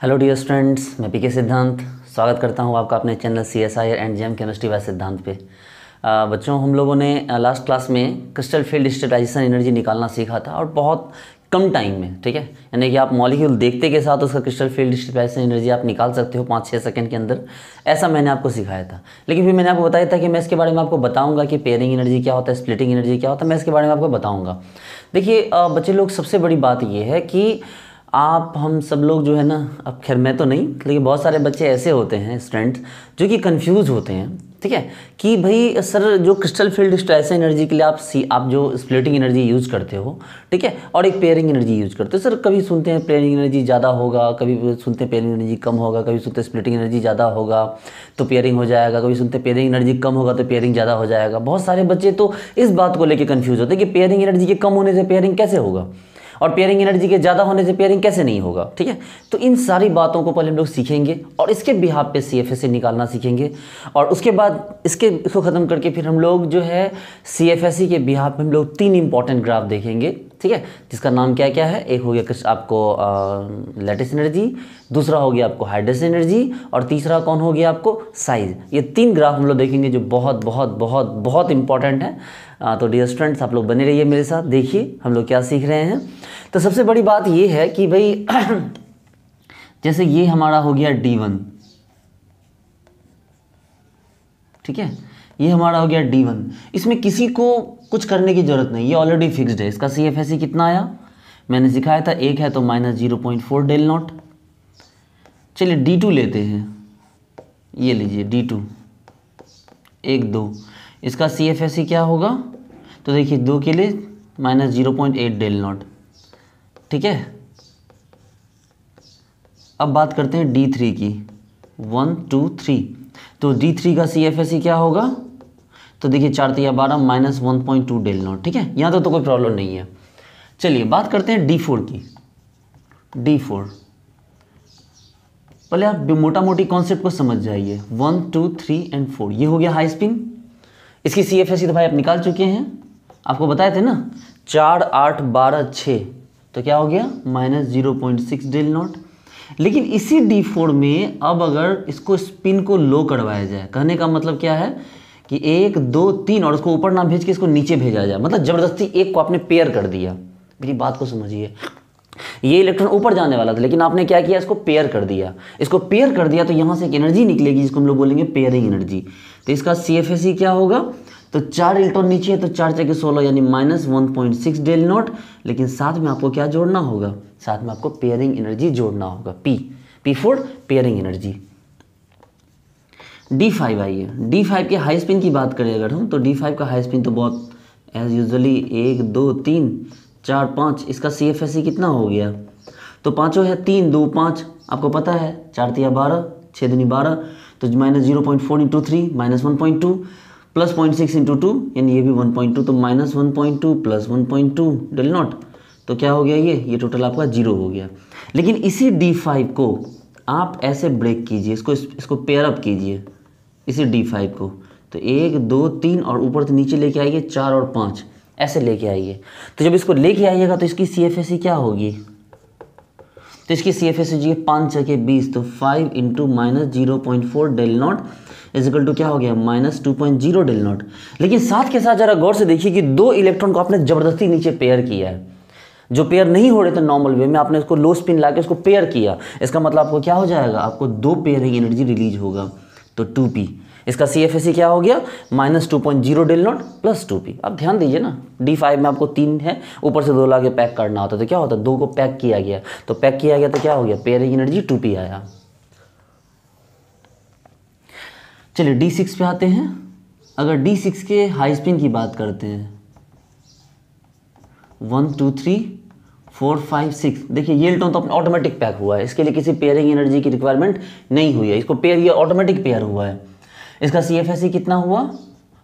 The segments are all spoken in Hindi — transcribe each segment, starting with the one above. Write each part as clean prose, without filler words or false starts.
हेलो डियर स्टूडेंट्स, मैं पीके सिद्धांत स्वागत करता हूं आपका अपने channel CSI and gem chemistry by Siddhant पे। बच्चों, हम लोगों ने लास्ट क्लास में क्रिस्टल फील्ड स्टेबलाइजेशन एनर्जी निकालना सीखा था और बहुत कम टाइम में, ठीक है। यानी कि आप मॉलिक्यूल देखते के साथ उसका क्रिस्टल फील्ड स्टेबलाइजेशन एनर्जी आप निकाल सकते हो 5-6 सेकंड के अंदर। ऐसा मैंने आपको सिखाया था। लेकिन फिर मैंने आपको बताया था कि मैं इसके बारे में आपको बताऊंगा कि पेयरिंग एनर्जी क्या होता है, स्प्लिटिंग एनर्जी क्या होता है, मैं इसके बारे में आपको बताऊँगा। देखिए बच्चे लोग, सबसे बड़ी बात ये है कि हम सब लोग जो है ना, अब खैर मैं तो नहीं, लेकिन बहुत सारे बच्चे ऐसे होते हैं स्टूडेंट्स जो कि कंफ्यूज होते हैं, ठीक है, कि भाई सर जो क्रिस्टल फील्ड स्टेबलाइजेशन एनर्जी के लिए आप जो स्प्लिटिंग एनर्जी यूज़ करते हो, ठीक है, और एक पेयरिंग एनर्जी यूज़ करते हो। सर कभी सुनते हैं पेयरिंग एनर्जी ज़्यादा होगा, कभी सुनते हैं पेयरिंग एनर्जी कम होगा, कभी सुनते हैं स्प्लिटिंग एनर्जी ज़्यादा होगा तो पेयरिंग हो जाएगा, कभी सुनते हैं पेयरिंग एनर्जी कम होगा तो पेयरिंग ज़्यादा हो जाएगा। बहुत सारे बच्चे तो इस बात को लेकर कन्फ्यूज होते हैं कि पेयरिंग एनर्जी के कम होने से पेयरिंग कैसे होगा और पेयरिंग एनर्जी के ज़्यादा होने से पेयरिंग कैसे नहीं होगा, ठीक है। तो इन सारी बातों को पहले हम लोग सीखेंगे और इसके बिहाफ पे CFSE निकालना सीखेंगे और उसके बाद इसको ख़त्म करके फिर हम लोग जो है CFSE के बिहाफ पे हम लोग 3 इंपॉर्टेंट ग्राफ देखेंगे, ठीक है, जिसका नाम क्या क्या है। एक हो गया आपको लैटिस एनर्जी, दूसरा हो गया आपको हाइड्रस एनर्जी और तीसरा कौन हो गया आपको साइज। ये 3 ग्राफ हम लोग देखेंगे जो बहुत बहुत बहुत बहुत इंपॉर्टेंट है। तो डियर स्टूडेंट्स, आप लोग बने रहिए मेरे साथ, देखिए हम लोग क्या सीख रहे हैं। तो सबसे बड़ी बात ये है कि भाई जैसे ये हमारा हो गया D1, ठीक है, ये हमारा हो गया D1। इसमें किसी को कुछ करने की जरूरत नहीं, ये ऑलरेडी फिक्स्ड है। इसका CFSE कितना आया मैंने सिखाया था, 1 है तो -0.4 डेल नॉट। चलिए D2 लेते हैं, ये लीजिए D2 1 2, इसका CFSE क्या होगा तो देखिए 2 के लिए -0.8 डेल नॉट, ठीक है। अब बात करते हैं D3 की, 1 2 3। तो D3 का CFSE क्या होगा तो देखिए 4 3 12 -1.2 डेल नॉट, ठीक है। यहाँ तो कोई प्रॉब्लम नहीं है। चलिए बात करते हैं D4 की। D4 पहले आप मोटा मोटी कॉन्सेप्ट को समझ जाइए। 1 2 3 एंड 4 ये हो गया हाई स्पिन। इसकी CFSE तो भाई आप निकाल चुके हैं, आपको बताए थे ना, 4 8 12 6, तो क्या हो गया -0.6 डेल नॉट। लेकिन इसी D4 में अब अगर इसको स्पिन को लो करवाया जाए, कहने का मतलब क्या है कि 1 2 3 और उसको ऊपर ना भेज के इसको नीचे भेजा जाए, मतलब जबरदस्ती एक को आपने पेयर कर दिया। मेरी बात को समझिए, ये इलेक्ट्रॉन ऊपर जाने वाला था लेकिन आपने क्या किया, इसको पेयर कर दिया। इसको पेयर कर दिया तो यहाँ से एक एनर्जी निकलेगी जिसको हम लोग बोलेंगे पेयरिंग एनर्जी। तो इसका CFSE क्या होगा तो 4 इलेक्ट्रॉन नीचे है तो 4 4 16 यानी -1.6 डेल नॉट। लेकिन साथ में आपको क्या जोड़ना होगा, साथ में आपको पेयरिंग एनर्जी जोड़ना होगा, P4 पेयरिंग एनर्जी। D5 आइए, D5 के हाई स्पिन की बात करें अगर हम, तो D5 का हाई स्पिन तो बहुत एज यूजुअली 1 2 3 4 5। इसका CFSE कितना हो गया तो पाँचों है 3 2 5, आपको पता है 4 3 12 6 दूनी 12, तो -0.4 इंटू 3 -1.2 प्लस 0.6 इंटू 2 यानी ये भी 1.2, तो -1.2 प्लस 1.2 डेल नॉट, तो क्या हो गया ये टोटल आपका 0 हो गया। लेकिन इसी D5 को आप ऐसे ब्रेक कीजिए, इसको पेयर अप कीजिए इसी D5 को, तो 1 2 3 और ऊपर से नीचे लेके आइए 4 और 5, ऐसे लेके आइए। तो जब इसको लेके आइएगा तो इसकी CFSE क्या होगी, तो इसकी CFSE जी 5 6 20, तो 5 into -0.4 del naught is equal to क्या हो गया -2.0 डेल नॉट। लेकिन साथ के साथ जरा गौर से देखिए कि 2 इलेक्ट्रॉन को आपने जबरदस्ती नीचे पेयर किया है। जो पेयर नहीं हो रहे थे नॉर्मल वे में, आपने इसको लो स्पिन लाके इसको पेयर किया। इसका मतलब आपको क्या हो जाएगा, आपको 2 पेयरिंग एनर्जी रिलीज होगा, तो 2p। इसका CFSE क्या हो गया -2.0 डेल नॉट प्लस 2p। अब ध्यान दीजिए ना, D5 में आपको 3 है, ऊपर से 2 लाके पैक करना होता है, तो क्या होता है 2 को पैक किया गया, तो पैक किया गया तो क्या हो गया पेयरिंग एनर्जी 2p आया। चलिए D6 पे आते हैं। अगर D6 के हाई स्पिन की बात करते हैं, 1 2 3 4 5 6, देखिए ये इलेक्ट्रॉन तो अपना ऑटोमेटिक पैक हुआ है, इसके लिए किसी पेयरिंग एनर्जी की रिक्वायरमेंट नहीं हुई है, इसको पेयर ये ऑटोमेटिक पेयर हुआ है। इसका CFSE कितना हुआ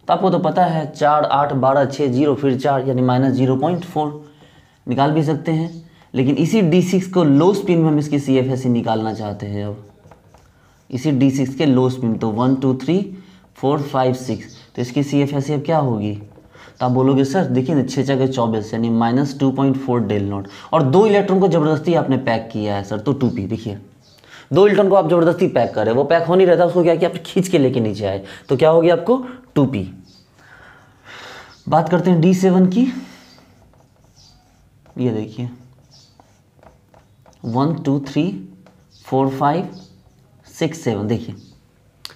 तो आपको तो पता है 4 8 12 6 0 फिर 4 यानी -0.4 निकाल भी सकते हैं। लेकिन इसी D6 को लो स्पिन में हम इसकी CFSE निकालना चाहते हैं। अब इसी D6 के लो स्पिन, तो 1 2 3 4 5 6, तो इसकी CFSE अब क्या होगी, तो आप बोलोगे सर देखिए ना 6 6 24 यानी -2.4 डेल नॉट, और 2 इलेक्ट्रॉन को जबरदस्ती आपने पैक किया है सर, तो 2p। देखिए दो इलेक्ट्रॉन को आप जबरदस्ती पैक कर रहे हो, वो पैक हो नहीं रहता, उसको क्या किया आपने खींच के लेके नीचे आए, तो क्या हो गया आपको 2p। बात करते हैं D7 की। ये देखिए 1 2 3 4 5 6 7, देखिए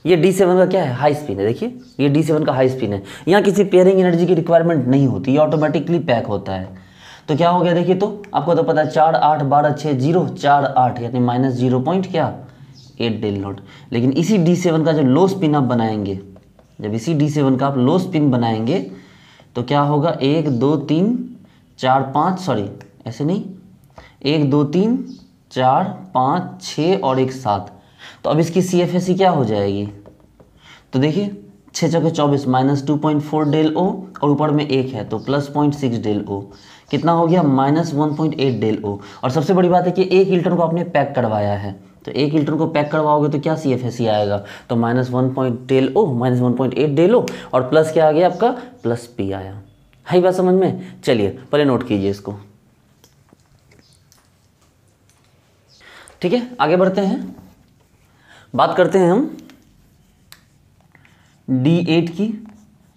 ये D7 का क्या है, हाई स्पिन है। देखिए ये D7 का हाई स्पिन है, यहाँ किसी पेयरिंग एनर्जी की रिक्वायरमेंट नहीं होती, ये ऑटोमेटिकली पैक होता है। तो क्या हो गया देखिए, तो आपको तो पता है 4 8 12 6 0 4 8 यानी माइनस 0.8 डेल नॉट। लेकिन इसी D7 का जो लो स्पिन आप बनाएंगे, जब इसी D7 का आप लो स्पिन बनाएंगे तो क्या होगा, 1 2 3 4 5, सॉरी ऐसे नहीं, 1 2 3 4 5 6 और 1 7। तो अब इसकी CFSE क्या हो जाएगी, तो देखिए 6 चौके 24 माइनस 2.4 डेल ओ और ऊपर में 1 है तो प्लस 0.6 डेल ओ, कितना हो गया माइनस 1.8 डेल ओ। और सबसे बड़ी बात है कि एक इलेक्ट्रॉन को आपने पैक करवाया है, तो एक इलेक्ट्रॉन को पैक करवाओगे तो क्या CFSE आएगा, तो माइनस 1.8 डेल ओ और प्लस क्या आ गया आपका, प्लस p आया। है बात समझ में? चलिए पहले नोट कीजिए इसको, ठीक है। आगे बढ़ते हैं, बात करते हैं हम D8 की।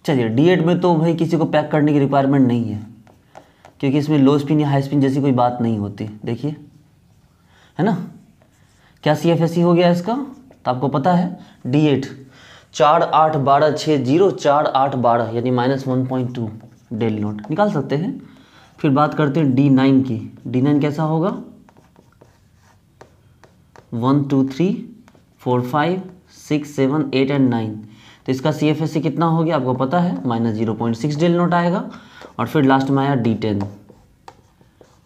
चलिए D8 में तो भाई किसी को पैक करने की रिक्वायरमेंट नहीं है, क्योंकि इसमें लो स्पिन या हाई स्पिन जैसी कोई बात नहीं होती। देखिए है ना, क्या CFSE हो गया इसका, तो आपको पता है D8 4 8 12 6 0 4 8 12 यानी माइनस 1.2 डेल नॉट निकाल सकते हैं। फिर बात करते हैं D9 की। D9 कैसा होगा, 1 2 3 4 5 6 7 8 एंड 9। तो इसका CFSE कितना हो गया आपको पता है, माइनस 0.6 डेल नॉट आएगा। और फिर लास्ट में आया D10।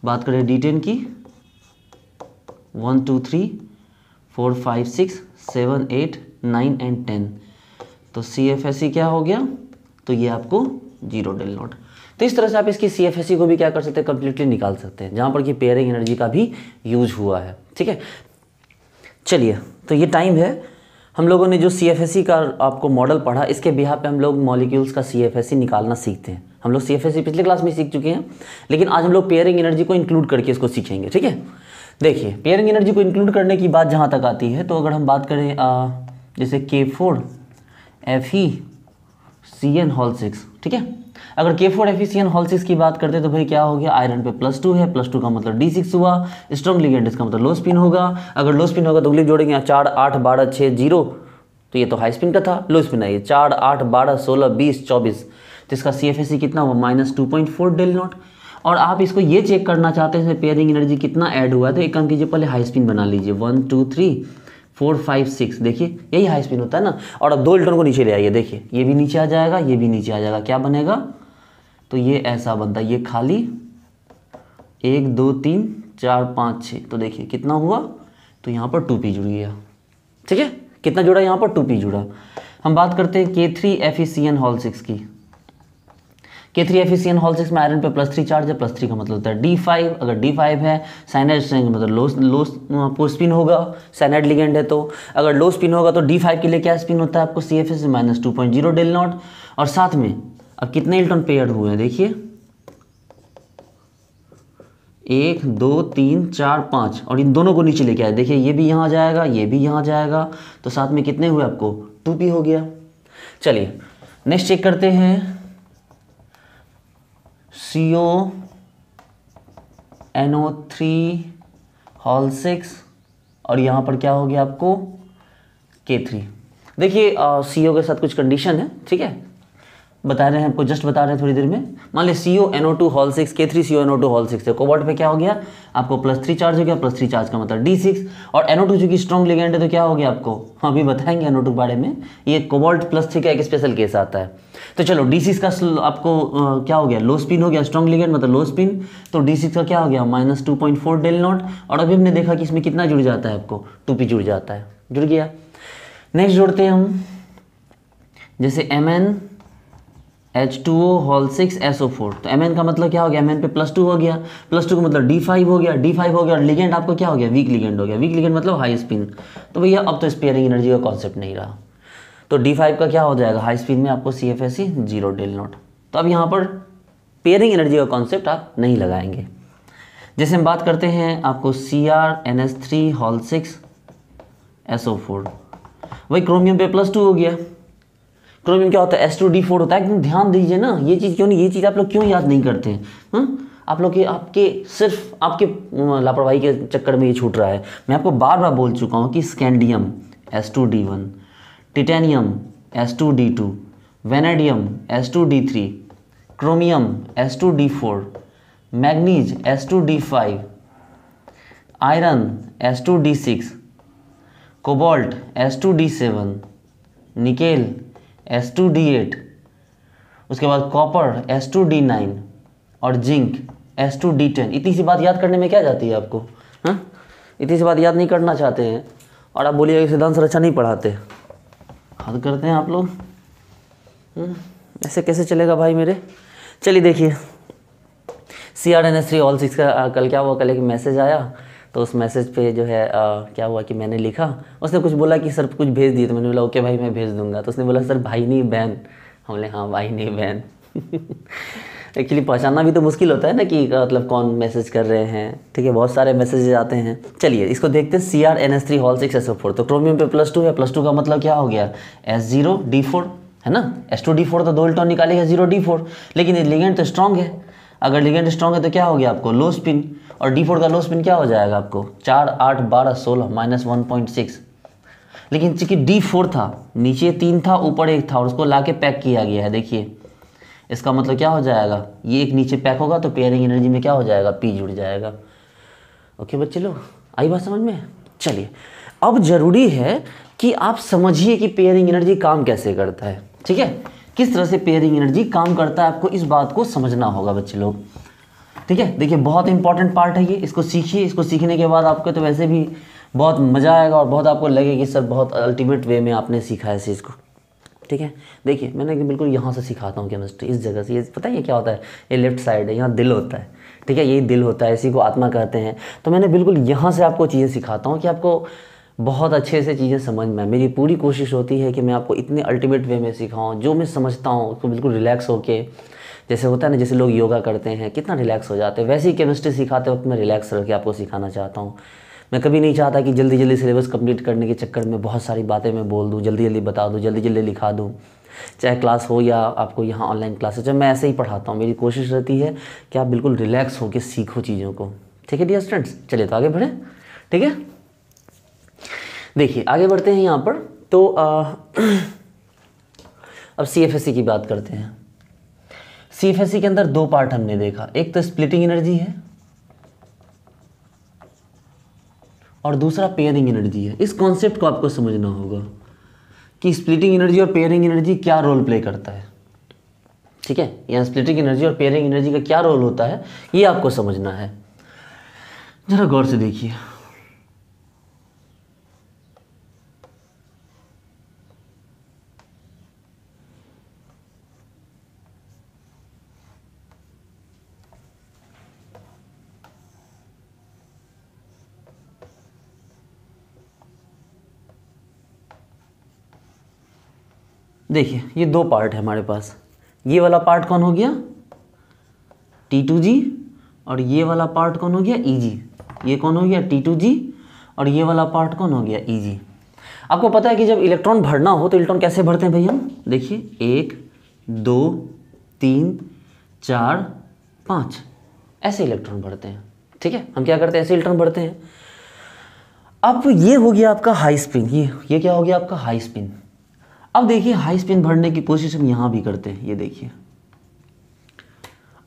बात करें D10 की, 1 2 3 4 5 6 7 8 9 एंड 10। तो CFSE क्या हो गया, तो ये आपको 0 डेल नॉट। तो इस तरह से आप इसकी CFSE को भी क्या कर सकते हैं, कंप्लीटली निकाल सकते हैं, जहाँ पर कि पेयरिंग एनर्जी का भी यूज हुआ है, ठीक है। चलिए तो ये टाइम है, हम लोगों ने जो CFSE का आपको मॉडल पढ़ा, इसके बिहार पे हम लोग मॉलिक्यूल्स का CFSE निकालना सीखते हैं। हम लोग CFSE पिछले क्लास में सीख चुके हैं, लेकिन आज हम लोग पेयरिंग एनर्जी को इंक्लूड करके इसको सीखेंगे, ठीक है। देखिए पेयरिंग एनर्जी को इंक्लूड करने की बात जहाँ तक आती है, तो अगर हम बात करें जैसे K4 FeCN होल 6, ठीक है। अगर K4 FeCN होल 6 की बात करते हैं तो भाई क्या हो गया, आयरन पे +2 है, +2 का मतलब D6 हुआ, स्ट्रॉन्ग लिगेंड इसका मतलब लो स्पिन होगा। अगर लो स्पिन होगा तो ग्लिप जोड़ेंगे 4 8 12 6 0, तो ये तो हाई स्पिन का था, लो स्पिन है ये 4 8 12 16 20 24। तो इसका CFSE कितना हुआ, माइनस 2.4 डेल नॉट। और आप इसको ये चेक करना चाहते हैं पेयरिंग एनर्जी कितना ऐड हुआ है, तो एक काम कीजिए, पहले हाई स्पिन बना लीजिए, 1 2 3 4 5 6, देखिए यही हाई स्पिन होता है ना। और अब दो इलेक्ट्रॉन को नीचे ले आइए, देखिए ये भी नीचे आ जाएगा, ये भी नीचे आ जाएगा, क्या बनेगा, तो ये ऐसा बनता है, ये खाली 1 2 3 4 5 6। तो देखिए कितना हुआ, तो यहाँ पर 2p जुड़ गया, ठीक है। कितना जुड़ा, यहाँ पर 2p जुड़ा। हम बात करते हैं K3 FeCN होल 6 की। K3 FeCN होल 6 में आयरन पे +3 चार्ज है, +3 का मतलब होता है D5। अगर D5 है साइनाइड स्ट्रेंथ मतलब लो स्पिन होगा, साइनाइड लिगेंड है तो। अगर लो स्पिन होगा तो D5 के लिए क्या स्पिन होता है आपको, CFSE माइनस 2.0 डेल नॉट। और साथ में अब कितने इलेक्ट्रॉन पेयर हुए हैं, देखिए 1 2 3 4 5, और इन दोनों को नीचे लेके आए, देखिए ये भी यहाँ जाएगा, ये भी यहाँ जाएगा, तो साथ में कितने हुए आपको, 2p हो गया। चलिए नेक्स्ट चेक करते हैं, CONO3 होल 6 और यहाँ पर क्या हो गया आपको K3। देखिए CO के साथ कुछ कंडीशन है, ठीक है, बता रहे हैं आपको, जस्ट बता रहे हैं थोड़ी देर में। मान ली CONO2 whole 6 K3 CONO2 whole 6 है, कोबाल्ट पे क्या हो गया आपको, +3 चार्ज हो गया, +3 चार्ज का मतलब D6। और NO2 जो कि स्ट्रॉन्ग लिगेंड है तो क्या हो गया आपको, अभी बताएंगे NO2 के बारे में, ये कोबाल्ट +3 का एक स्पेशल केस आता है। तो चलो D6 का आपको क्या हो गया, लो स्पिन हो गया, स्ट्रॉन्ग लिगेंड मतलब लो स्पिन, तो D6 का क्या हो गया, माइनस 2.4 डेल नॉट। और अभी हमने देखा कि इसमें कितना जुड़ जाता है आपको, 2p जुड़ जाता है, जुड़ गया। नेक्स्ट जोड़ते हैं हम, जैसे MnH2O होल 6 SO4। तो Mn का मतलब क्या हो गया, Mn पे +2 हो गया, +2 का मतलब D5 हो गया, D5 हो गया, और लिगेंड आपको क्या हो गया, वीक लिगेंड हो गया, वीक लिगेंड मतलब हाई स्पिन। तो भैया अब तो पेयरिंग एनर्जी का कॉन्सेप्ट नहीं रहा, तो D5 का क्या हो जाएगा, हाई स्पिन में आपको CFSE 0 डेल नॉट। तो अब यहाँ पर पेयरिंग एनर्जी का कॉन्सेप्ट आप नहीं लगाएंगे। जैसे हम बात करते हैं आपको CrNH3 होल 6 SO4। वही क्रोमियम पे +2 हो गया। क्रोमियम क्या होता है? S2D4 होता है। एकदम ध्यान दीजिए ना, ये चीज़ क्यों नहीं, ये चीज़ आप लोग क्यों याद नहीं करते हैं? आप लोग के आपके सिर्फ आपके लापरवाही के चक्कर में ये छूट रहा है। मैं आपको बार बार बोल चुका हूँ कि scandium S2D1, titanium S2D2, vanadium S2D3, chromium S2D4, manganese S2D5, iron S2D6, cobalt S2D7, nickel S2D8, उसके बाद कॉपर S2D9 और जिंक S2D10। इतनी सी बात याद करने में क्या जाती है आपको? हाँ, इतनी सी बात याद नहीं करना चाहते हैं और आप बोलिए सिद्धांत सर अच्छा नहीं पढ़ाते। हद करते हैं आप लोग। ऐसे कैसे चलेगा भाई मेरे? चलिए देखिए, CrNH3 ऑल 6 का कल क्या हुआ, कल एक मैसेज आया, तो उस मैसेज पे जो है क्या हुआ कि मैंने लिखा, उसने कुछ बोला कि सर कुछ भेज दिए, तो मैंने बोला ओके भाई मैं भेज दूंगा। तो उसने बोला सर भाई नहीं बहन। हम बोले हाँ भाई नहीं बहन। एक्चुअली पहचानना भी तो मुश्किल होता है ना कि मतलब कौन मैसेज कर रहे हैं। ठीक है, बहुत सारे मैसेजेस आते हैं। चलिए इसको देखते हैं। CrNH3 ऑल 6 SO4, तो क्रोमियम पे +2 है। +2 का मतलब क्या हो गया? S0D4 है ना। S2D4 तो 2 इलेक्ट्रॉन निकालेगा 0D4, लेकिन लिगेंड तो स्ट्रॉन्ग है। अगर लिगेंड स्ट्रॉन्ग है तो क्या हो गया आपको? लो स्पिन। और D4 का लो स्पिन क्या हो जाएगा आपको? 4, 8, 12, 16 -1.6। लेकिन चूंकि D4 था, नीचे 3 था ऊपर 1 था और उसको लाके पैक किया गया है। देखिए इसका मतलब क्या हो जाएगा? ये एक नीचे पैक होगा तो पेयरिंग एनर्जी में क्या हो जाएगा? P जुड़ जाएगा। ओके बच्चे लोग, आई बात समझ में? चलिए अब जरूरी है कि आप समझिए कि पेयरिंग एनर्जी काम कैसे करता है। ठीक है, किस तरह से पेयरिंग एनर्जी काम करता है, आपको इस बात को समझना होगा बच्चे लोग। ठीक है, देखिए बहुत इंपॉर्टेंट पार्ट है ये, इसको सीखिए। इसको सीखने के बाद आपको तो वैसे भी बहुत मज़ा आएगा और बहुत आपको लगेगा कि सर बहुत अल्टीमेट वे में आपने सीखा है इस चीज़ को। ठीक है, देखिए मैंने बिल्कुल यहाँ से सिखाता हूँ केमिस्ट्री, इस जगह से। ये पता है ये क्या होता है? ये लेफ्ट साइड है, यहाँ दिल होता है। ठीक है, यही दिल होता है, इसी को आत्मा कहते हैं। तो मैंने बिल्कुल यहाँ से आपको चीज़ें सिखाता हूँ कि आपको बहुत अच्छे से चीज़ें समझ में। मेरी पूरी कोशिश होती है कि मैं आपको इतने अल्टीमेट वे में सिखाऊँ, जो मैं समझता हूँ उसको बिल्कुल रिलैक्स होके, जैसे होता है ना, जैसे लोग योगा करते हैं कितना रिलैक्स हो जाते हैं, वैसे ही केमिस्ट्री सिखाते वक्त मैं रिलैक्स रह के आपको सिखाना चाहता हूँ। मैं कभी नहीं चाहता कि जल्दी जल्दी सिलेबस कंप्लीट करने के चक्कर में बहुत सारी बातें मैं बोल दूँ, जल्दी जल्दी बता दूँ, जल्दी जल्दी लिखा दूँ। चाहे क्लास हो या आपको यहाँ ऑनलाइन क्लासेस, जब मैं ऐसे ही पढ़ाता हूँ, मेरी कोशिश रहती है कि आप बिल्कुल रिलैक्स होकर सीखो चीज़ों को। ठीक है डियर स्टूडेंट्स, चलिए तो आगे बढ़ें। ठीक है, देखिए आगे बढ़ते हैं यहाँ पर। तो अब CFSE की बात करते हैं। CFSE के अंदर 2 पार्ट हमने देखा, एक तो स्प्लिटिंग एनर्जी है और दूसरा पेयरिंग एनर्जी है। इस कॉन्सेप्ट को आपको समझना होगा कि स्प्लिटिंग एनर्जी और पेयरिंग एनर्जी क्या रोल प्ले करता है। ठीक है, यहाँ स्प्लिटिंग एनर्जी और पेयरिंग एनर्जी का क्या रोल होता है ये आपको समझना है। जरा गौर से देखिए। देखिए ये 2 पार्ट है हमारे पास। ये वाला पार्ट कौन हो गया? T2G, और ये वाला पार्ट कौन हो गया? EG। ये कौन हो गया? T2G, और ये वाला पार्ट कौन हो गया? EG। आपको पता है कि जब इलेक्ट्रॉन भरना हो तो इलेक्ट्रॉन कैसे भरते हैं भाई हम? देखिए 1, 2, 3, 4, 5 ऐसे इलेक्ट्रॉन भरते हैं। ठीक है, हम क्या करते हैं? ऐसे इलेक्ट्रॉन भरते हैं। अब ये हो गया आपका हाई स्पिन, ये क्या हो गया आपका? High spin. अब देखिए हाई स्पिन भरने की कोशिश हम यहाँ भी करते हैं। ये देखिए,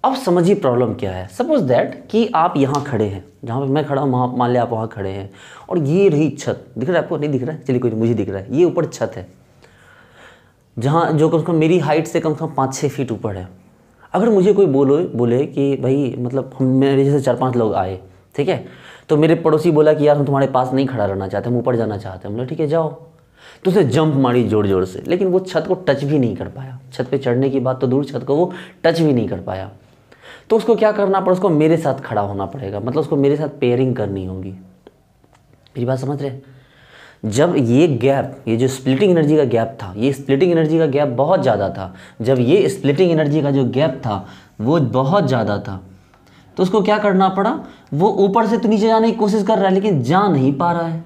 अब समझिए प्रॉब्लम क्या है। सपोज दैट कि आप यहाँ खड़े हैं, जहाँ पे मैं खड़ा हूँ, मान लिया आप वहाँ खड़े हैं, और ये रही छत। दिख रहा है आपको? नहीं दिख रहा है? चलिए कोई नहीं, मुझे दिख रहा है। ये ऊपर छत है, जहाँ जो कम से कम मेरी हाइट से कम 5-6 फीट ऊपर है। अगर मुझे कोई बोले कि भाई मतलब हम मेरे जैसे 4-5 लोग आए, ठीक है, तो मेरे पड़ोसी बोला कि यार हम तुम्हारे पास नहीं खड़ा रहना चाहते, हम ऊपर जाना चाहते हैं। हम बोले ठीक है जाओ, तो उसे जंप मारी जोर जोर से, लेकिन वो छत को टच भी नहीं कर पाया। छत पे चढ़ने की बात तो दूर, छत को वो टच भी नहीं कर पाया। तो उसको क्या करना पड़ा? उसको मेरे साथ खड़ा होना पड़ेगा, मतलब उसको मेरे साथ पेयरिंग करनी होगी। मेरी बात समझ रहे हैं? जब ये गैप, ये जो स्प्लिटिंग एनर्जी का गैप था, ये स्प्लिटिंग एनर्जी का गैप बहुत ज़्यादा था। जब ये स्प्लिटिंग एनर्जी का जो गैप था वो बहुत ज़्यादा था, तो उसको क्या करना पड़ा? वो ऊपर से तो नीचे जाने की कोशिश कर रहा है लेकिन जा नहीं पा रहा है।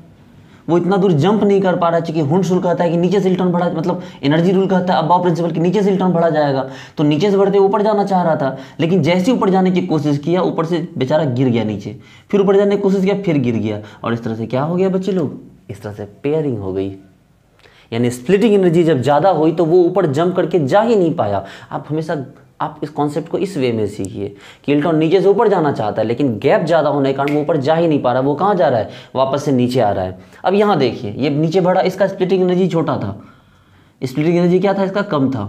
वो इतना दूर जंप नहीं कर पा रहा है, क्योंकि हुंड्स रूल कहता है कि नीचे से इलेक्ट्रॉन बढ़ा, मतलब एनर्जी रूल कहता है अबाव प्रिंसिपल कि नीचे से इलेक्ट्रॉन बढ़ा जाएगा, तो नीचे से बढ़ते ऊपर जाना चाह रहा था, लेकिन जैसे ऊपर जाने की कोशिश किया ऊपर से बेचारा गिर गया नीचे, फिर ऊपर जाने की कोशिश किया फिर गिर गया, और इस तरह से क्या हो गया बच्चे लोग, इस तरह से पेयरिंग हो गई। यानी स्प्लिटिंग एनर्जी जब ज़्यादा हुई तो वो ऊपर जंप करके जा ही नहीं पाया। आप हमेशा आप इस कॉन्सेप्ट को इस वे में सीखिए कि इलेक्ट्रॉन नीचे से ऊपर जाना चाहता है, लेकिन गैप ज़्यादा होने के कारण वो ऊपर जा ही नहीं पा रहा, वो कहाँ जा रहा है, वापस से नीचे आ रहा है। अब यहाँ देखिए, ये नीचे बढ़ा, इसका स्प्लिटिंग एनर्जी छोटा था, स्प्लिटिंग एनर्जी क्या था इसका, कम था।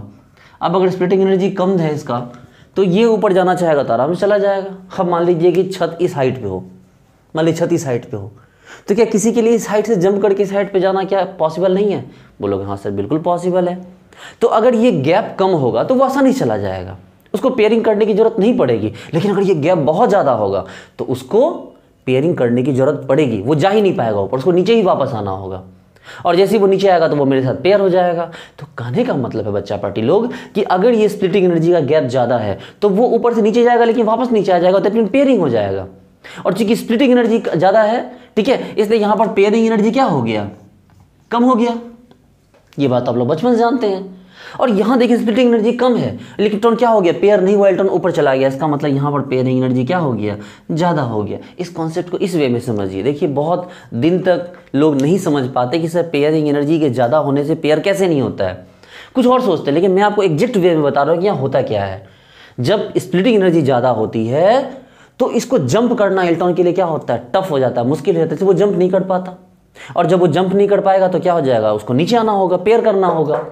अब अगर स्प्लिटिंग एनर्जी कम है इसका, तो ये ऊपर जाना चाहेगा तो आराम से चला जाएगा। अब मान लीजिए कि छत इस हाइट पे हो, मान लीजिए छत इस हाइट पे हो, तो क्या किसी के लिए इस हाइट से जंप करके इस हाइट पे जाना क्या पॉसिबल नहीं है? बोलोगे हाँ सर बिल्कुल पॉसिबल है। तो अगर ये गैप कम होगा तो वो आसानी चला जाएगा, उसको पेयरिंग करने की जरूरत नहीं पड़ेगी। लेकिन अगर ये गैप बहुत ज़्यादा होगा तो उसको पेयरिंग करने की जरूरत पड़ेगी, वो जा ही नहीं पाएगा ऊपर, उसको नीचे ही वापस आना होगा, और जैसे ही वो नीचे आएगा तो वो मेरे साथ पेयर हो जाएगा। तो कहने का मतलब है बच्चा पार्टी लोग कि अगर ये स्प्लिटिंग एनर्जी का गैप ज़्यादा है तो वो ऊपर से नीचे जाएगा लेकिन वापस नीचे आ जाएगा, तो फिर पेयरिंग हो जाएगा। और चूंकि स्प्लिटिंग एनर्जी ज़्यादा है, ठीक है, इसलिए यहाँ पर पेयरिंग एनर्जी क्या हो गया, कम हो गया। ये बात आप लोग बचपन से जानते हैं। और यहाँ देखिए स्प्लिटिंग एनर्जी कम है, इलेक्ट्रॉन क्या हो गया, पेयर नहीं हुआ, इलेक्ट्रॉन ऊपर चला गया, इसका मतलब यहाँ पर पेयरिंग एनर्जी क्या हो गया, ज़्यादा हो गया। इस कॉन्सेप्ट को इस वे में समझिए। देखिए बहुत दिन तक लोग नहीं समझ पाते कि सर पेयरिंग एनर्जी के ज़्यादा होने से पेयर कैसे नहीं होता है, कुछ और सोचते हैं, लेकिन मैं आपको एग्जैक्ट वे में बता रहा हूँ कि यहाँ होता क्या है। जब स्प्लिटिंग एनर्जी ज़्यादा होती है तो इसको जंप करना इलेक्ट्रॉन के लिए क्या होता है, टफ हो जाता है, मुश्किल हो जाता है, वो जंप नहीं कर पाता। और जब वो जंप नहीं कर पाएगा तो क्या हो जाएगा, उसको नीचे आना होगा, पेयर करना होगा।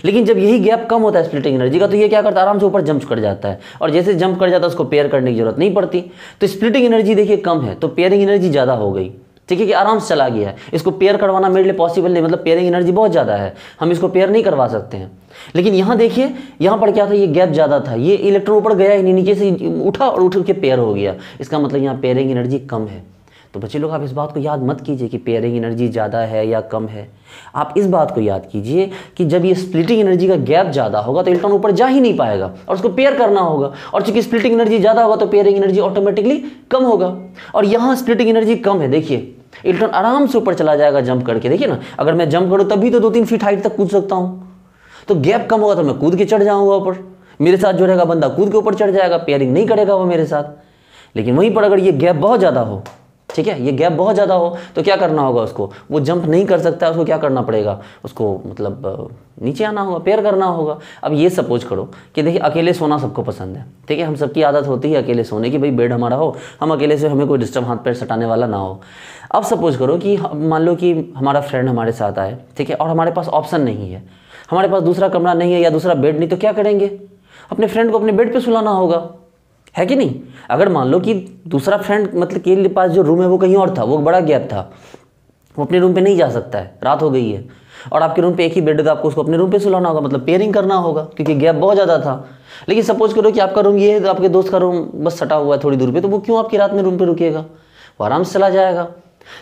लेकिन जब यही गैप कम होता है स्प्लिटिंग एनर्जी का, तो ये क्या करता है, आराम से ऊपर जंप कर जाता है, और जैसे जंप कर जाता है उसको पेयर करने की जरूरत नहीं पड़ती। तो स्प्लिटिंग एनर्जी देखिए कम है तो पेयरिंग एनर्जी ज़्यादा हो गई, ठीक है, कि आराम से चला गया है। इसको पेयर करवाना मेरे लिए पॉसिबल नहीं, मतलब पेयरिंग एनर्जी बहुत ज़्यादा है, हम इसको पेयर नहीं करवा सकते हैं। लेकिन यहाँ देखिए, यहाँ पर क्या था, ये गैप ज़्यादा था, ये इलेक्ट्रॉन ऊपर गया ही नहीं, नीचे से उठा और उठ के पेयर हो गया, इसका मतलब यहाँ पेयरिंग एनर्जी कम है। तो बच्चे लोग आप इस बात को याद मत कीजिए कि पेयरिंग एनर्जी ज़्यादा है या कम है, आप इस बात को याद कीजिए कि जब ये स्प्लिटिंग एनर्जी का गैप ज़्यादा होगा तो इलेक्ट्रॉन ऊपर जा ही नहीं पाएगा और उसको पेयर करना होगा, और चूंकि स्प्लिटिंग एनर्जी ज़्यादा होगा तो पेयरिंग एनर्जी ऑटोमेटिकली कम होगा। और यहाँ स्प्लिटिंग एनर्जी कम है, देखिए इलेक्ट्रॉन आराम से ऊपर चला जाएगा जंप करके। देखिए ना, अगर मैं जंप करूँ तभी तो 2-3 फीट हाइट तक कूद सकता हूँ, तो गैप कम होगा तो मैं कूद के चढ़ जाऊँगा ऊपर, मेरे साथ जो रहेगा बंदा कूद के ऊपर चढ़ जाएगा, पेयरिंग नहीं करेगा वो मेरे साथ। लेकिन वहीं पर अगर ये गैप बहुत ज़्यादा हो, ठीक है, ये गैप बहुत ज़्यादा हो तो क्या करना होगा, उसको वो जंप नहीं कर सकता, उसको क्या करना पड़ेगा, उसको मतलब नीचे आना होगा, पेयर करना होगा। अब ये सपोज करो कि देखिए अकेले सोना सबको पसंद है, ठीक है, हम सबकी आदत होती है अकेले सोने की, भाई बेड हमारा हो, हम अकेले से, हमें कोई डिस्टर्ब हाथ पैर सटाने वाला ना हो। अब सपोज करो कि मान लो कि हमारा फ्रेंड हमारे साथ आए, ठीक है, और हमारे पास ऑप्शन नहीं है, हमारे पास दूसरा कमरा नहीं है या दूसरा बेड नहीं, तो क्या करेंगे, अपने फ्रेंड को अपने बेड पर सुलाना होगा, है कि नहीं। अगर मान लो कि दूसरा फ्रेंड मतलब के पास जो रूम है वो कहीं और था, वो बड़ा गैप था, वो अपने रूम पे नहीं जा सकता है, रात हो गई है, और आपके रूम पे एक ही बेड है, तो आपको उसको अपने रूम पे सुलाना होगा, मतलब पेयरिंग करना होगा क्योंकि गैप बहुत ज़्यादा था। लेकिन सपोज करो कि आपका रूम ये है तो आपके दोस्त का रूम बस सटा हुआ है थोड़ी दूर पे, तो वो क्यों आपकी रात में रूम पे रुकेगा, वो आराम से चला जाएगा।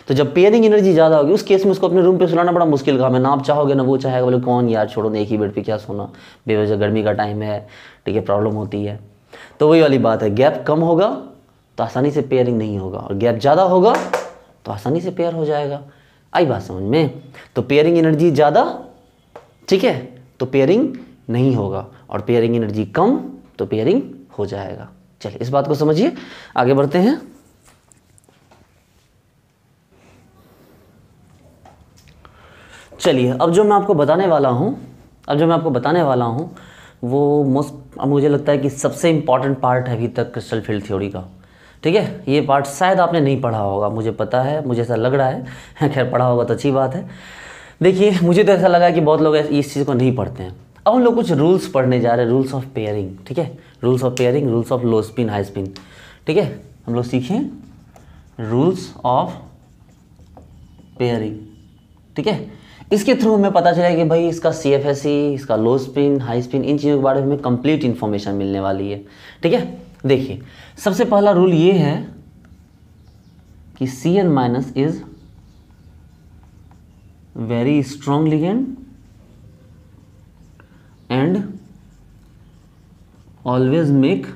तो जब पेयरिंग एनर्जी ज़्यादा होगी उस केस में उसको अपने रूम पे सुलाना बड़ा मुश्किल काम है, ना आप चाहोगे ना वो चाहेगा, बोले कौन यार छोड़ो ना, एक ही बेड पे क्या सोना, बेवजह गर्मी का टाइम है, ठीक है, प्रॉब्लम होती है। तो वही वाली बात है, गैप कम होगा तो आसानी से पेयरिंग नहीं होगा, और गैप ज़्यादा होगा तो आसानी से पेयर हो जाएगा। आई बात समझ में। तो पेयरिंग एनर्जी ज़्यादा, ठीक है, तो पेयरिंग नहीं होगा, और पेयरिंग एनर्जी कम तो पेयरिंग हो जाएगा। चलिए इस बात को समझिए, आगे बढ़ते हैं। चलिए अब जो मैं आपको बताने वाला हूँ वो मुझे लगता है कि सबसे इम्पॉर्टेंट पार्ट है अभी तक क्रिस्टल फील्ड थ्योरी का, ठीक है। ये पार्ट शायद आपने नहीं पढ़ा होगा, मुझे पता है, मुझे ऐसा लग रहा है, खैर पढ़ा होगा तो अच्छी बात है। देखिए मुझे तो ऐसा लगा कि बहुत लोग इस चीज़ को नहीं पढ़ते हैं। अब हम लोग कुछ रूल्स पढ़ने जा रहे हैं, रूल्स ऑफ पेयरिंग, ठीक है, rules of pairing, rules of low spin high spin, ठीक है, हम लोग सीखें रूल्स ऑफ पेयरिंग, ठीक है। इसके थ्रू हमें पता चला कि भाई इसका CFSE, इसका लो स्पिन, हाई स्पिन, इन चीज़ों के बारे में हमें कंप्लीट इन्फॉर्मेशन मिलने वाली है, ठीक है। देखिए सबसे पहला रूल ये है कि Cn- is very strong ligand and always make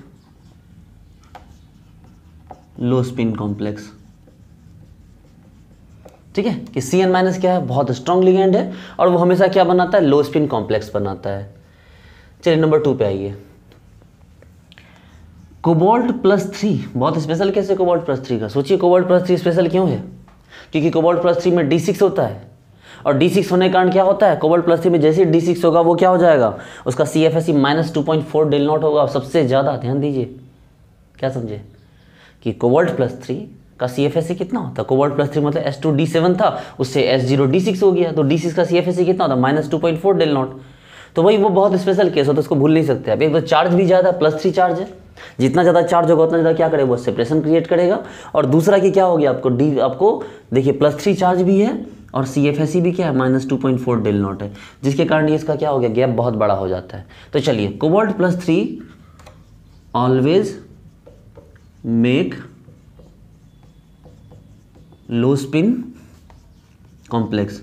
low spin complex. ठीक है, कि Cn- क्या है, बहुत स्ट्रॉन्ग लिगेंड है और वो हमेशा क्या बनाता है, लो स्पिन कॉम्प्लेक्स बनाता है। चलिए नंबर 2 पे आइए। कोबाल्ट +3 बहुत स्पेशल कैसे कोबाल्ट +3 का, सोचिए कोबाल्ट +3 स्पेशल क्यों है, क्योंकि कोबाल्ट +3 में D6 होता है और D6 होने के कारण क्या होता है, कोबाल्ट +3 में जैसे D6 होगा वो क्या हो जाएगा, उसका CFSE -2.4 डेल नॉट होगा। सबसे ज़्यादा ध्यान दीजिए, क्या समझे, कि कोबाल्ट +3 का CFSE कितना होता है, कोबाल्ट +3 मतलब S2D7 था, उससे S0D6 हो गया, तो D6 का CFSE कितना होता है, -2.4 डेल नॉट। तो भाई वो बहुत स्पेशल केस होता है, उसको भूल नहीं सकते आप। एक तो चार्ज भी ज़्यादा, +3 चार्ज है, जितना ज़्यादा चार्ज होगा उतना ज़्यादा क्या करेगा, वो सेपरेशन क्रिएट करेगा। और दूसरा कि क्या हो गया आपको देखिए +3 चार्ज भी है और CFSE भी क्या है, -2.4 डेल नॉट है, जिसके कारण ये इसका क्या हो गया, गैप बहुत बड़ा हो जाता है। तो चलिए कोबाल्ट +3 ऑलवेज मेक लो स्पिन कॉम्प्लेक्स,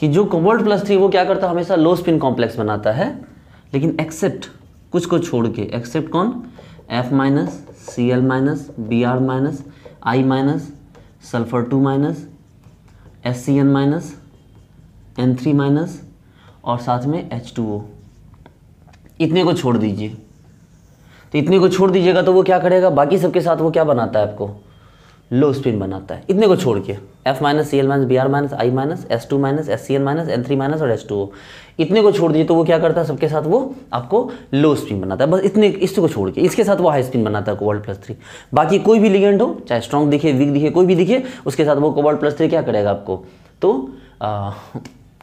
कि जो कोबाल्ट +3 वो क्या करता है, हमेशा लो स्पिन कॉम्प्लेक्स बनाता है, लेकिन एक्सेप्ट कुछ को छोड़ के। एक्सेप्ट कौन, F-, Cl-, Br-, I-, sulphur 2-, SCN-, N3- और साथ में H2O, इतने को छोड़ दीजिए। तो इतने को छोड़ दीजिएगा तो वो क्या करेगा, बाकी सबके साथ वो क्या बनाता है, आपको लो स्पिन बनाता है, इतने को छोड़ के। F-, Cl-, Br-, I-, S2-, SCN-, N3- और H2O, इतने को छोड़ दीजिए तो वो क्या करता है, सबके साथ वो आपको लो स्पिन बनाता है, बस इतने, इसको छोड़ के। इसके साथ वो हाई स्पिन बनाता है कोबाल्ट +3। बाकी कोई भी लिगेंड हो, चाहे स्ट्रॉन्ग दिखे, वीक दिखे, कोई भी दिखे, उसके साथ वो कोबाल्ट +3 क्या करेगा आपको, तो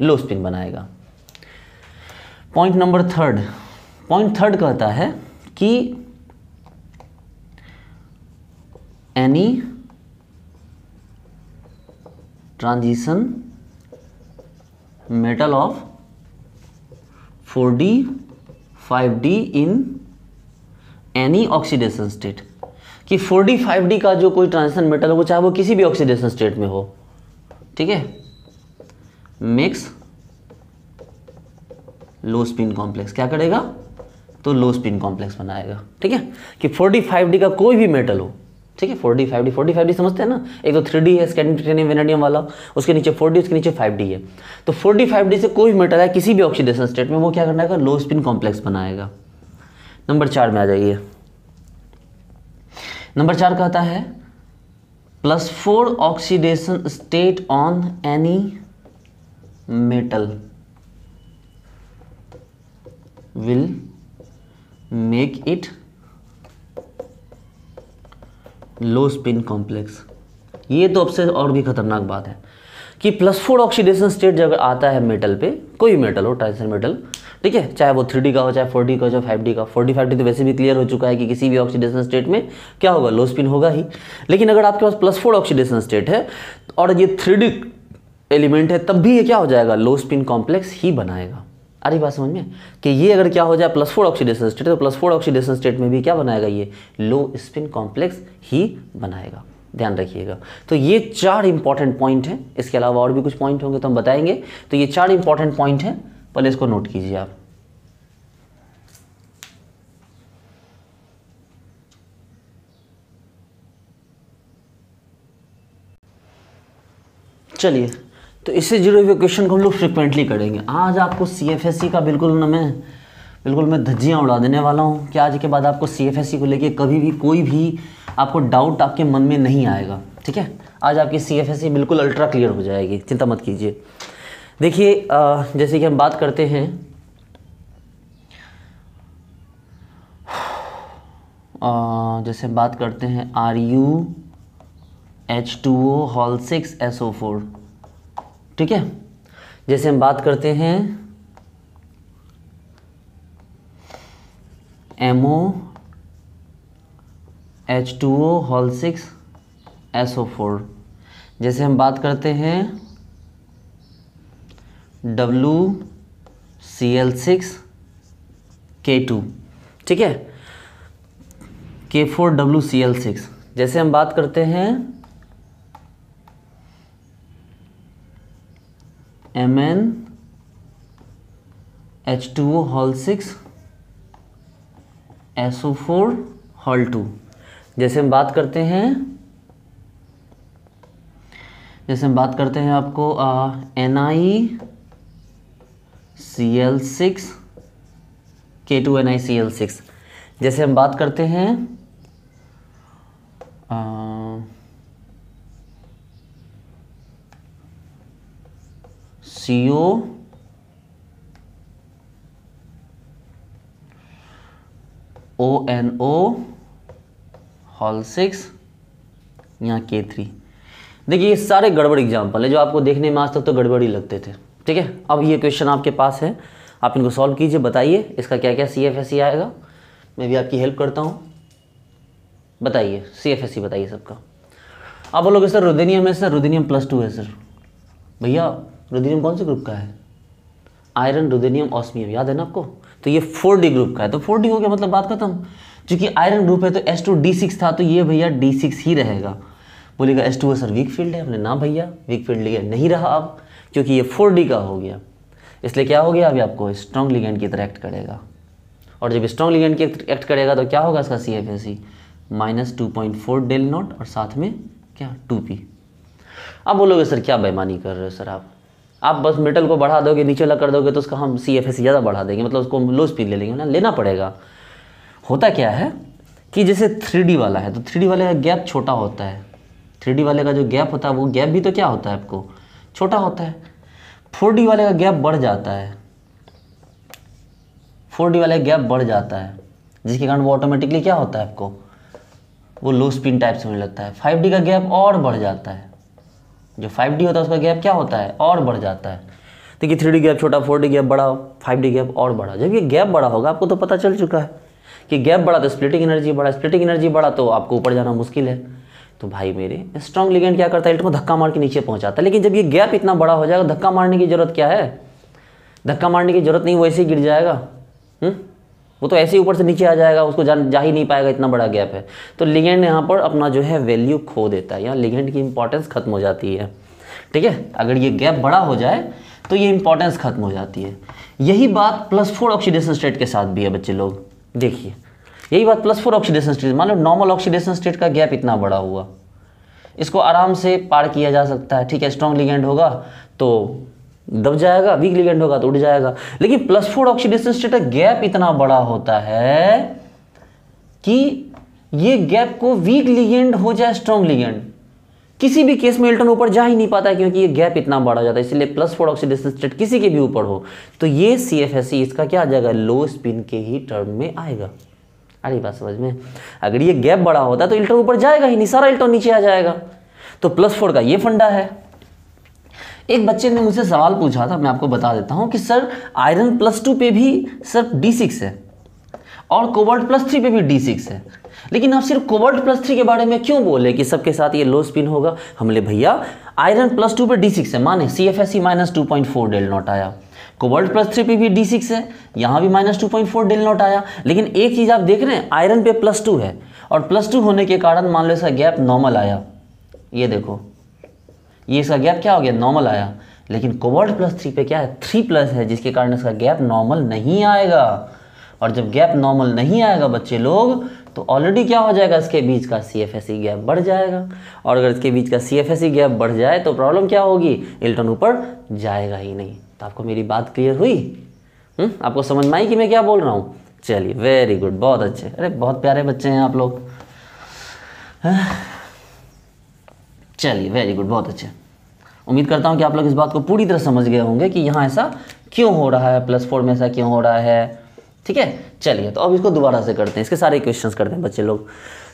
लो स्पिन बनाएगा। पॉइंट नंबर 3, पॉइंट 3 कहता है कि any transition metal of 4D 5D in any oxidation state, कि 4D 5D का जो कोई ट्रांजिशन मेटल हो, वो चाहे वो किसी भी ऑक्सीडेशन स्टेट में हो, ठीक है, मिक्स लो स्पिन कॉम्प्लेक्स, क्या करेगा, तो लो स्पिन कॉम्प्लेक्स बनाएगा। ठीक है, कि 4D 5D का कोई भी मेटल हो, ठीक है, 4D 5D समझते हैं ना, एक तो 3D है स्कैंडिनेवियम वेनेडियम वाला, उसके नीचे 4D, उसके नीचे 5D है। तो 4D 5D से कोई भी मेटल है किसी भी ऑक्सीडेशन स्टेट में, वो क्या करना है, लो स्पिन कॉम्प्लेक्स बनाएगा। नंबर 4 में आ जाइए। नंबर 4 कहता है +4 oxidation state on any metal will make it low spin complex. ये तो अब से और भी खतरनाक बात है कि +4 ऑक्सीडेशन स्टेट जब आता है मेटल पे, कोई भी मेटल हो, ट्रांजिशन मेटल, ठीक है, चाहे वो 3D का हो, चाहे 4D का हो, चाहे 5D का। 4D 5D तो वैसे भी क्लियर हो चुका है कि किसी भी ऑक्सीडेशन स्टेट में क्या होगा, लो स्पिन होगा ही। लेकिन अगर आपके पास +4 ऑक्सीडेशन स्टेट है और ये 3D एलिमेंट है, तब भी ये क्या हो जाएगा, लो स्पिन कॉम्प्लेक्स ही बनाएगा। आ रही बात समझ में, कि ये अगर क्या हो जाए +4 ऑक्सीडेशन स्टेट, तो +4 ऑक्सीडेशन स्टेट में भी क्या बनाएगा, ये लो स्पिन कॉम्प्लेक्स ही बनाएगा, ध्यान रखिएगा। तो ये 4 इंपॉर्टेंट पॉइंट हैं, इसके अलावा और भी कुछ पॉइंट होंगे तो हम बताएंगे। तो ये 4 इंपॉर्टेंट पॉइंट हैं, पहले इसको नोट कीजिए आप। चलिए, तो इससे जुड़े हुए क्वेश्चन को हम लोग फ्रिक्वेंटली करेंगे। आज आपको CFSE का बिल्कुल मैं धज्जियाँ उड़ा देने वाला हूँ कि आज के बाद आपको CFSE को लेके कभी भी कोई भी आपको डाउट आपके मन में नहीं आएगा। ठीक है, आज आपकी CFSE बिल्कुल अल्ट्रा क्लियर हो जाएगी, चिंता मत कीजिए। देखिए जैसे कि हम बात करते हैं RuH2O6SO4, ठीक है। जैसे हम बात करते हैं MoH2O6SO4, जैसे हम बात करते हैं WCl6K2, ठीक है, K4WCl6, जैसे हम बात करते हैं MnH2O6SO4 2, जैसे हम बात करते हैं जैसे हम बात करते हैं आपको NiCl6 K2NiCl6, जैसे हम बात करते हैं COONO6 यहाँ K3। देखिए ये सारे गड़बड़ एग्जाम्पल है जो आपको देखने में आज तक तो गड़बड़ ही लगते थे। ठीक है, अब ये क्वेश्चन आपके पास है, आप इनको सॉल्व कीजिए, बताइए इसका क्या क्या CFSE आएगा। मैं भी आपकी हेल्प करता हूँ, बताइए CFSE बताइए सबका। आप बोलोगे सर रुदेनियम है, सर रुदेनियम +2 है। सर भैया रुदेनियम कौन से ग्रुप का है? आयरन, रुदेनियम, ऑस्मियम, याद है ना आपको? तो ये 4D ग्रुप का है, तो 4D हो गया मतलब बात खत्म। क्योंकि आयरन ग्रुप है तो H2D6 था, तो ये भैया D6 ही रहेगा। बोलेगा H2O सर वीक फील्ड है, हमने ना भैया वीक फील्ड लिया नहीं रहा अब, क्योंकि ये 4D का हो गया, इसलिए क्या हो गया अभी आपको स्ट्रॉन्ग लिगेंड की तरह एक्ट करेगा। और जब स्ट्रॉन्ग लिगेंड की एक्ट करेगा तो क्या होगा इसका CFSE -2.4 डेल नॉट और साथ में क्या 2p। अब बोलोगे सर क्या बेईमानी कर रहे हो सर आप बस मेटल को बढ़ा दोगे, नीचे वाला कर दोगे तो उसका हम CFSE ज़्यादा बढ़ा देंगे, मतलब उसको लो स्पीड ले लेंगे ना, लेना पड़ेगा। होता क्या है कि जैसे 3D वाला है तो 3D वाले का गैप छोटा होता है, 3D वाले का जो गैप होता है वो गैप भी तो क्या होता है आपको छोटा होता है। 4D वाले का गैप बढ़ जाता है, 4D वाले का गैप बढ़ जाता है, जिसके कारण वो ऑटोमेटिकली क्या होता है आपको वो लो स्पिन टाइप से होने लगता है। 5D का गैप और बढ़ जाता है, जो 5D होता है उसका गैप क्या होता है और बढ़ जाता है। देखिए 3D गैप छोटा, 4D गैप बड़ा, 5D गैप और बड़ा। जब ये गैप बड़ा होगा आपको तो पता चल चुका है कि गैप बड़ा तो स्प्लिटिंग एनर्जी बड़ा, स्प्लिटिंग एनर्जी बड़ा तो आपको ऊपर जाना मुश्किल है। तो भाई मेरे स्ट्रॉन्ग लिगेंड क्या करता है, इलेक्ट्रॉन को धक्का मार के नीचे पहुंचाता है। लेकिन जब ये गैप इतना बड़ा हो जाएगा धक्का मारने की जरूरत क्या है, धक्का मारने की जरूरत नहीं, वो ऐसे ही गिर जाएगा। वो तो ऐसे ही ऊपर से नीचे आ जाएगा, उसको जा ही नहीं पाएगा, इतना बड़ा गैप है। तो लिगेंड यहाँ पर अपना जो है वैल्यू खो देता है, यहाँ लिगेंड की इंपॉर्टेंस खत्म हो जाती है। ठीक है, अगर ये गैप बड़ा हो जाए तो ये इंपॉर्टेंस खत्म हो जाती है। यही बात +4 ऑक्सीडेशन स्टेट के साथ भी है बच्चे लोग, देखिए यही बात +4 ऑक्सीडेशन स्टेट, मान लो नॉर्मल ऑक्सीडेशन स्टेट का गैप इतना बड़ा हुआ, इसको आराम से पार किया जा सकता है। ठीक है, स्ट्रॉन्ग लिगेंड होगा तो दब जाएगा, वीक लिगेंड होगा तो उड़ जाएगा। लेकिन +4 ऑक्सीडेशन स्टेट का गैप इतना बड़ा होता है कि ये गैप को वीक लिगेंड हो जाए स्ट्रॉन्ग लिगेंड, किसी भी केस में इलेक्ट्रॉन ऊपर जा ही नहीं पाता है, क्योंकि ये गैप इतना बड़ा हो जाता है। इसलिए +4 ऑक्सीडेशन स्टेट किसी के भी ऊपर हो तो ये CFSE इसका क्या आ जाएगा, लो स्पिन के ही टर्म में आएगा। अरे बात समझ में, अगर ये गैप बड़ा होता है तो इलेक्ट्रॉन ऊपर जाएगा ही नहीं, सारा इलेक्ट्रॉन नीचे आ जाएगा। तो +4 का ये फंडा है। एक बच्चे ने मुझसे सवाल पूछा था, मैं आपको बता देता हूं कि सर आयरन +2 पे भी सिर्फ D6 है और कोबाल्ट +3 पे भी D6 है, लेकिन आप सिर्फ कोबाल्ट +3 के बारे में क्यों बोले कि सबके साथ ये लो स्पिन होगा। हमले भैया आयरन +2 पे D6 है, माने CFSE -2.4 डेल नॉट आया, कोबाल्ट +3 पे भी D6 है, यहाँ भी -2.4 डेल नॉट आया। लेकिन एक चीज़ आप देख रहे हैं, आयरन पे +2 है और +2 होने के कारण मान लो इसका गैप नॉर्मल आया, ये देखो ये इसका गैप क्या हो गया, नॉर्मल आया। लेकिन कोबाल्ट +3 पे क्या है, 3+ है, जिसके कारण इसका गैप नॉर्मल नहीं आएगा। और जब गैप नॉर्मल नहीं आएगा बच्चे लोग तो ऑलरेडी क्या हो जाएगा, इसके बीच का CFSE गैप बढ़ जाएगा। और अगर इसके बीच का CFSE गैप बढ़ जाए तो प्रॉब्लम क्या होगी, इलेक्ट्रॉन ऊपर जाएगा ही नहीं। तो आपको मेरी बात क्लियर हुई? आपको समझ में आई कि मैं क्या बोल रहा हूँ? चलिए वेरी गुड, बहुत अच्छे, अरे बहुत प्यारे बच्चे हैं आप लोग। चलिए वेरी गुड, बहुत अच्छे। उम्मीद करता हूँ कि आप लोग इस बात को पूरी तरह समझ गए होंगे कि यहाँ ऐसा क्यों हो रहा है, +4 में ऐसा क्यों हो रहा है। ठीक है, चलिए तो अब इसको दोबारा से करते हैं, इसके सारे क्वेश्चंस करते हैं बच्चे लोग।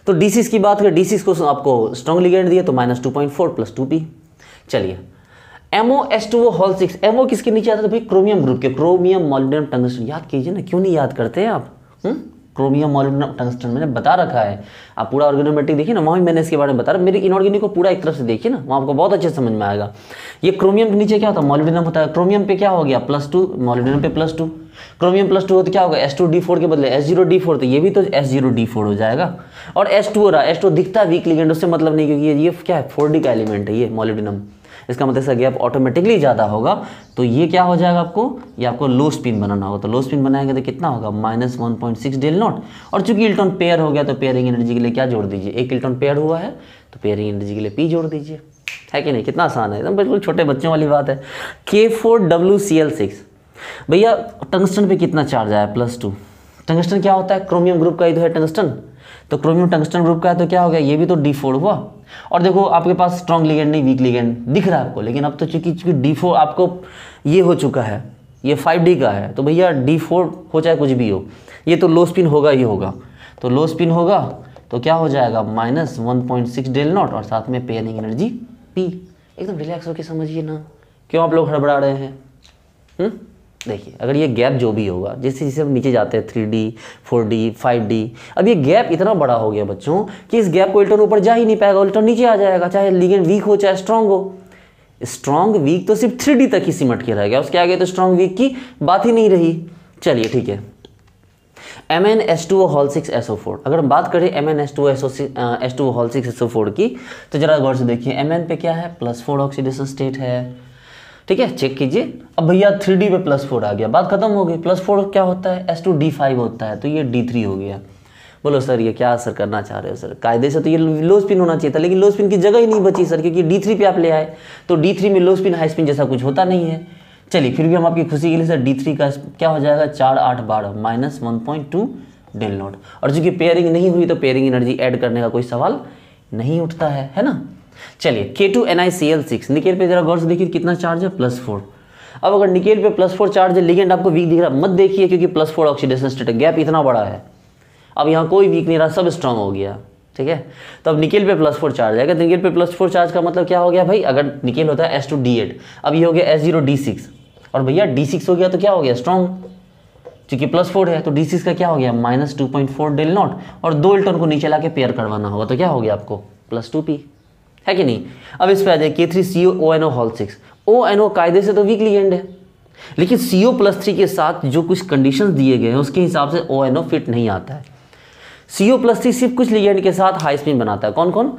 तो D6 की बात करें, D6 को आपको स्ट्रॉन्ग लिगेंड दिए तो -2.4 + 2p। चलिए MoH2O6, MO किसके नीचे आता है भाई, क्रोमियम ग्रुप के, क्रोमियम मॉलिब्डेनम टंगस्टन। याद कीजिए ना, क्यों नहीं याद करते हैं आप? क्रोमियम मॉलिब्डेनम टंगस्टन मैंने बता रखा है, आप पूरा ऑर्गेनोमेट्रिक देखिए ना, वहाँ भी मैंने इसके बारे में बता रहा। मेरे इनऑर्गेनिक को पूरा एक तरफ से देखिए ना, वहाँ आपको बहुत अच्छे समझ में आएगा। ये क्रोमियम के नीचे क्या होता है, मॉलिब्डेनम होता है। क्रोमियम पे क्या हो गया, +2, मॉलिब्डेनम पे +2, क्रोमियम +2 हो तो क्या होगा, H2D4 के बदले H0D4, तो ये भी तो H0D4 हो जाएगा। और H2 हो रहा है, H2 दिखता है वीक लिगेंड, उससे मतलब नहीं, क्योंकि ये क्या है, 4D का एलिमेंट है ये मॉलिब्डेनम, इसका मतलब इसका गैप ऑटोमेटिकली ज़्यादा होगा। तो ये क्या हो जाएगा आपको, ये आपको लो स्पिन बनाना होगा। तो लो स्पिन बनाएंगे तो कितना होगा, -1.6 डेल नॉट। और चूंकि इलेक्ट्रॉन पेयर हो गया तो पेयरिंग एनर्जी के लिए क्या जोड़ दीजिए, एक इलेक्ट्रॉन पेयर हुआ है तो पेयरिंग एनर्जी के लिए P जोड़ दीजिए, है कि नहीं, कितना आसान है, एकदम बिल्कुल छोटे बच्चों वाली बात है। K4WCl6, भैया टंगस्टन पे कितना चार्ज आया, +2। टंगस्टन क्या होता है, क्रोमियम ग्रुप का ही तो है टंगस्टन, तो क्रोमियम टंगस्टन ग्रुप का है, तो क्या हो गया, ये भी तो D4 हुआ। और देखो आपके पास स्ट्रॉन्ग लिगेंड नहीं, वीक लिगेंड दिख रहा है आपको, लेकिन अब तो चूंकि D4 आपको ये हो चुका है, ये 5D का है, तो भैया D4 हो चाहे कुछ भी हो, ये तो लो स्पिन होगा ही होगा। तो लो स्पिन होगा तो क्या हो जाएगा, -1.6 डेल नॉट, और साथ में पेयरिंग एनर्जी P। एकदम रिलैक्स होकर समझिए ना, क्यों आप लोग हड़बड़ा रहे हैं। देखिए अगर ये गैप जो भी होगा, जैसे जैसे हम नीचे जाते हैं 3D 4D 5D, अब ये गैप इतना बड़ा हो गया बच्चों कि इस गैप को इलेक्ट्रॉन ऊपर जा ही नहीं पाएगा, इलेक्ट्रॉन नीचे आ जाएगा, चाहे लिगेंड वीक हो चाहे स्ट्रांग हो। स्ट्रांग वीक तो सिर्फ 3D तक ही सिमट के रह गया, उसके आगे तो स्ट्रांग वीक की बात ही नहीं रही। चलिए ठीक है, MnH2O6SO4, अगर हम बात करें MnH2O6SO4 की, तो जरा गौर से देखिए, Mn पे क्या है, +4 ऑक्सीडेशन स्टेट है, ठीक है, चेक कीजिए। अब भैया 3D पे +4 आ गया, बात खत्म हो गई। +4 क्या होता है, S2D5 होता है, तो ये D3 हो गया। बोलो सर ये क्या असर करना चाह रहे हो सर, कायदे से तो ये लो स्पिन होना चाहिए था, लेकिन लो स्पिन की जगह ही नहीं बची सर, क्योंकि D3 पे आप ले आए, तो D3 में लो स्पिन हाई स्पिन जैसा कुछ होता नहीं है। चलिए फिर भी हम आपकी खुशी के लिए सर D3 का क्या हो जाएगा, 4 8 12 -1.2 डेल नॉट, और चूंकि पेयरिंग नहीं हुई तो पेयरिंग एनर्जी ऐड करने का कोई सवाल नहीं उठता है ना। चलिए K2NiCl6, निकेल पे जरा गौर से देखिए कितना चार्ज है, +4। अब अगर निकेल पे +4 चार्ज है, लिगेंड आपको वीक दिख रहा है, मत देखिए, क्योंकि +4 ऑक्सीडेशन स्टेट, गैप इतना बड़ा है, अब यहाँ कोई वीक नहीं रहा, सब स्ट्रांग हो गया, ठीक है। तो अब निकेल पे +4 चार्ज आएगा, निकेल पे +4 चार्ज का मतलब क्या हो गया भाई, अगर निकेल होता है S2D8, अब ये हो गया S0D6, और भैया D6 हो गया तो क्या हो गया, स्ट्रांग, क्योंकि +4 है, तो D6 का क्या हो गया, -2.4 डेल नॉट, और 2 इलेक्ट्रॉन को नीचे ला के पेयर करवाना होगा, तो क्या हो गया आपको, +2p, है कि नहीं। अब इस पे आ जाए K3COONO6, ONO कायदे से तो वीक लिगेंड है, लेकिन CO+3 के साथ जो कुछ कंडीशंस दिए गए हैं उसके हिसाब से ONO फिट नहीं आता है। CO+3 सिर्फ कुछ लिगेंड के साथ हाई स्पिन बनाता है, कौन कौन,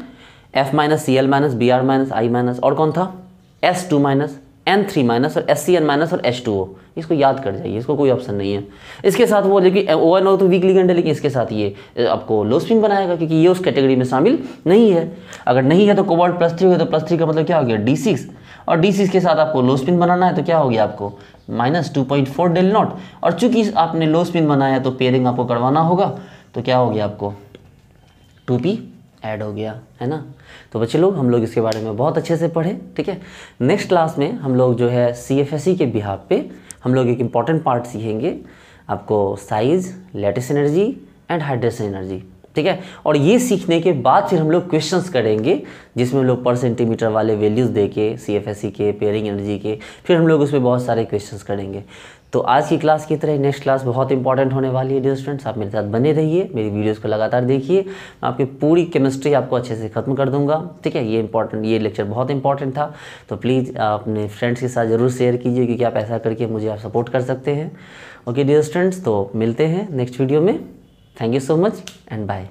F-, Cl-, Br-, I-, और कौन था, S2-, N3- और SCN- और H2O, इसको याद कर जाइए, इसको कोई ऑप्शन नहीं है। इसके साथ वो, लेकिन ONO तो वीक लिगेंड है, लेकिन इसके साथ ये आपको लो स्पिन बनाएगा, क्योंकि ये उस कैटेगरी में शामिल नहीं है। अगर नहीं है तो कोबाल्ट +3 हो गया, तो +3 का मतलब क्या हो गया, D6, और D6 के साथ आपको लो स्पिन बनाना है, तो क्या हो गया आपको, -2.4 डेल नॉट, और चूंकि आपने लो स्पिन बनाया तो पेयरिंग आपको करवाना होगा, तो क्या हो गया आपको, 2p ऐड हो गया, है ना। तो बच्चे लोग हम लोग इसके बारे में बहुत अच्छे से पढ़े, ठीक है। नेक्स्ट क्लास में हम लोग जो है CFSE के बिहाफ पे हम लोग एक इम्पॉर्टेंट पार्ट सीखेंगे, आपको size, lattice energy and hydration energy, ठीक है। और ये सीखने के बाद फिर हम लोग क्वेश्चंस करेंगे, जिसमें हम लोग पर सेंटीमीटर वाले वैल्यूज़ दे के CFSE के, पेयरिंग एनर्जी के, फिर हम लोग उसमें बहुत सारे क्वेश्चंस करेंगे। तो आज की क्लास की तरह नेक्स्ट क्लास बहुत इंपॉर्टेंट होने वाली है डियर स्टूडेंट्स, आप मेरे साथ बने रहिए, मेरी वीडियोस को लगातार देखिए, मैं आपकी पूरी केमिस्ट्री आपको अच्छे से ख़त्म कर दूंगा, ठीक है। ये लेक्चर बहुत इंपॉर्टेंट था, तो प्लीज़ अपने फ्रेंड्स के साथ ज़रूर शेयर कीजिए, क्योंकि आप ऐसा करके मुझे आप सपोर्ट कर सकते हैं। ओके डियर स्टूडेंट्स, तो मिलते हैं नेक्स्ट वीडियो में। Thank you so much and bye.